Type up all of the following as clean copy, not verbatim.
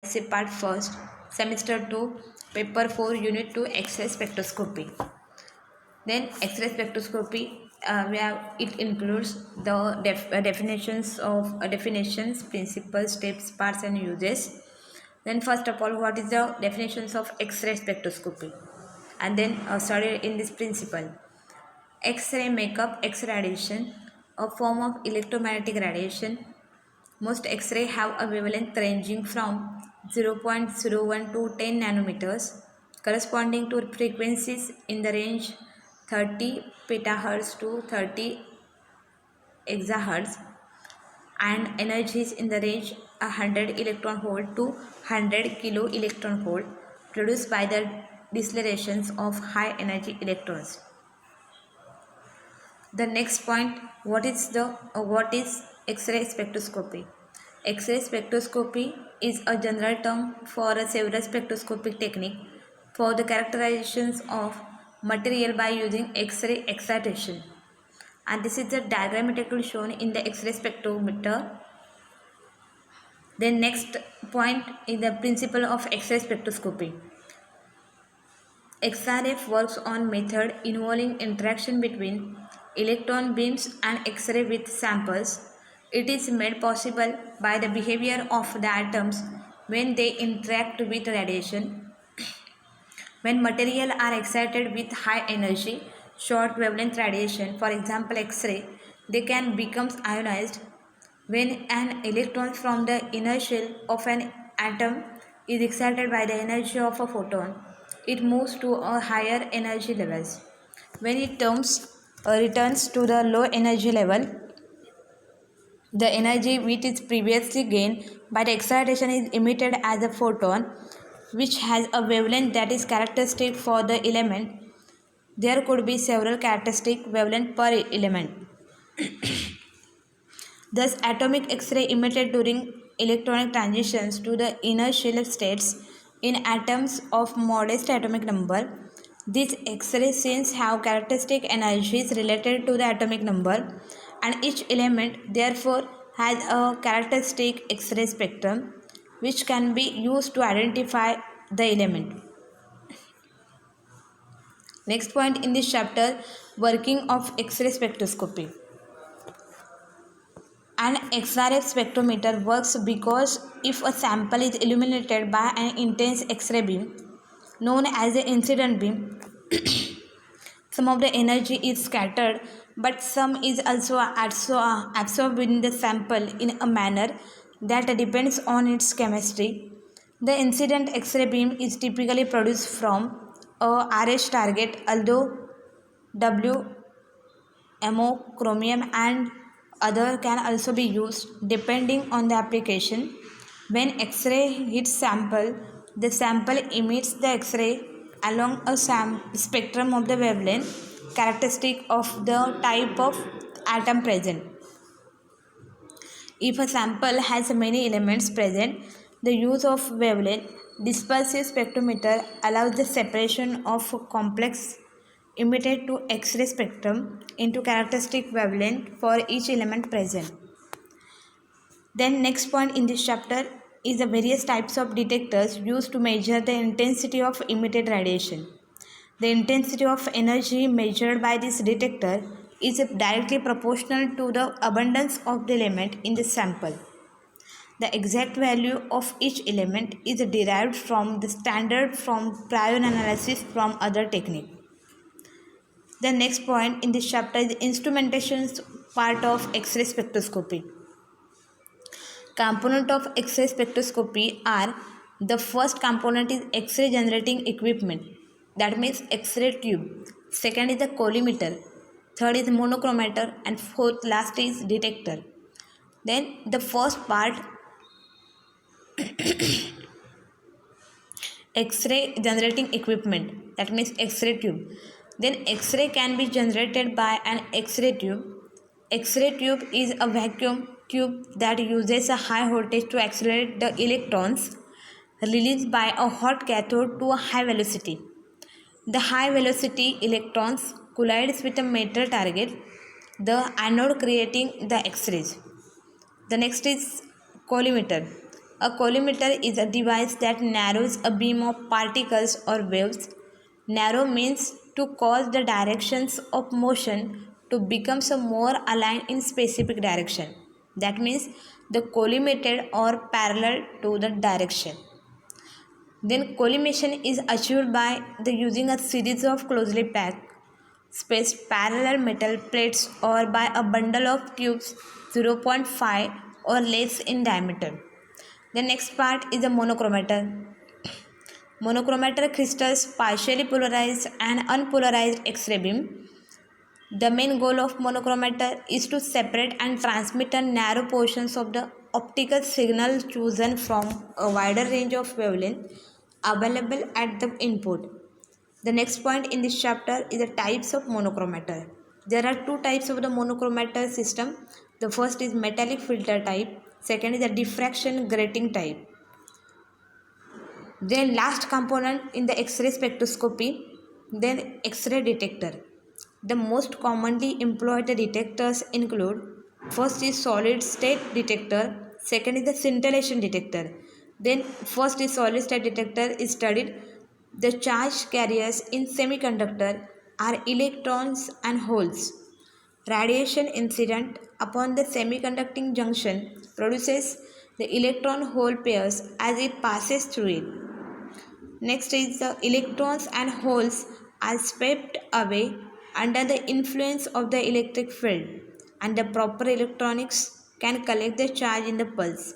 say part first, semester 2, paper 4, unit 2, X-ray spectroscopy. Then X-ray spectroscopy, it includes the definitions, principles, steps, parts, and uses. Then first of all, what is the definitions of X-ray spectroscopy? And then study in this principle. X-ray makeup, X radiation, a form of electromagnetic radiation. Most X-ray have a wavelength ranging from 0.01 to 10 nanometers, corresponding to frequencies in the range 30 petahertz to 30 exahertz, and energies in the range 100 electron volt to 100 kilo electron volt, produced by the decelerations of high energy electrons. The next point, what is X-ray spectroscopy? X-ray spectroscopy is a general term for a several spectroscopic technique for the characterizations of material by using X-ray excitation. And this is the diagrammatically shown in the X-ray spectrometer. Then next point is the principle of X-ray spectroscopy. XRF works on method involving interaction between electron beams and X-ray with samples. It is made possible by the behavior of the atoms when they interact with radiation. When material are excited with high energy, short wavelength radiation, for example X-ray, they can become ionized. When an electron from the inner shell of an atom is excited by the energy of a photon, it moves to a higher energy levels. When it returns to the low energy level, the energy which is previously gained by the excitation is emitted as a photon, which has a wavelength that is characteristic for the element. There could be several characteristic wavelength per element. Thus, atomic X-ray emitted during electronic transitions to the inner shell states in atoms of modest atomic number. These X-ray scenes have characteristic energies related to the atomic number, and each element therefore has a characteristic X-ray spectrum which can be used to identify the element. Next point in this chapter, working of X-ray spectroscopy. An XRF spectrometer works because if a sample is illuminated by an intense X-ray beam known as the incident beam, some of the energy is scattered, but some is also absorbed in the sample in a manner that depends on its chemistry. The incident X-ray beam is typically produced from a RH target, although W, MO, chromium and other can also be used depending on the application. When X-ray hits sample, the sample emits the X-ray along a spectrum of the wavelength characteristic of the type of atom present. If a sample has many elements present, the use of wavelength dispersive spectrometer allows the separation of complex emitted to X-ray spectrum into characteristic wavelength for each element present. Then next point in this chapter is the various types of detectors used to measure the intensity of emitted radiation. The intensity of energy measured by this detector is directly proportional to the abundance of the element in the sample. The exact value of each element is derived from the standard from prior analysis from other technique. The next point in this chapter is the instrumentation part of X-ray spectroscopy. Component of X-ray spectroscopy are: the first component is X-ray generating equipment, that means X-ray tube. Second is the collimator. Third is monochromator, and fourth last is detector. Then the first part, X-ray generating equipment, that means X-ray tube. Then X-ray can be generated by an X-ray tube. X-ray tube is a vacuum tube that uses a high voltage to accelerate the electrons released by a hot cathode to a high velocity. The high velocity electrons collides with a metal target, the anode, creating the X-rays. The next is collimator. A collimator is a device that narrows a beam of particles or waves. Narrow means to cause the directions of motion to become some more aligned in specific direction. That means the collimated or parallel to the direction. Then collimation is achieved by the using a series of closely packed spaced parallel metal plates or by a bundle of tubes 0.5 or less in diameter. The next part is a monochromator. Monochromator crystals partially polarized and unpolarized X-ray beam. The main goal of monochromator is to separate and transmit a narrow portions of the optical signal chosen from a wider range of wavelength available at the input. The next point in this chapter is the types of monochromator. There are two types of the monochromator system. The first is metallic filter type, second is the diffraction grating type. Then last component in the X-ray spectroscopy, then X-ray detector. The most commonly employed detectors include first is solid state detector, second is the scintillation detector. Then first is solid state detector is studied the charge carriers in semiconductor are electrons and holes. Radiation incident upon the semiconducting junction produces the electron hole pairs as it passes through it. Next is the electrons and holes are swept away under the influence of the electric field and the proper electronics can collect the charge in the pulse.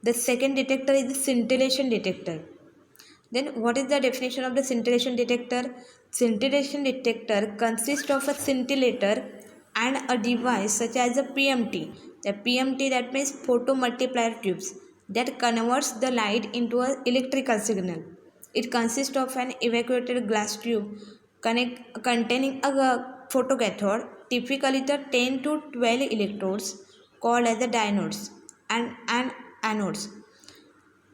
The second detector is the scintillation detector. Then what is the definition of the scintillation detector? Scintillation detector consists of a scintillator and a device such as a PMT. The PMT that means photomultiplier tubes that converts the light into an electrical signal. It consists of an evacuated glass tube containing a photocathode, typically the 10 to 12 electrodes called as the diodes and anodes.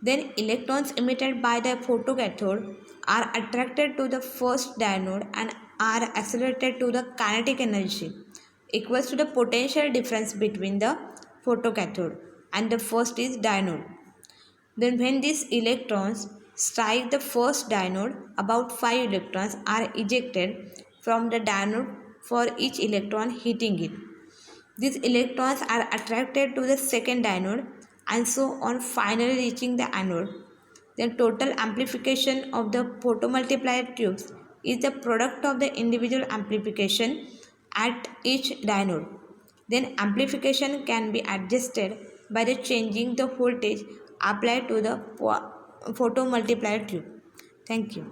Then electrons emitted by the photocathode are attracted to the first diode and are accelerated to the kinetic energy equals to the potential difference between the photocathode and the first is diode. Then when these electrons strike the first diode, about 5 electrons are ejected from the diode for each electron hitting it. These electrons are attracted to the second diode and so on, finally reaching the anode. The total amplification of the photomultiplier tubes is the product of the individual amplification at each diode. Then amplification can be adjusted by the changing the voltage applied to the photomultiplier tube. Thank you.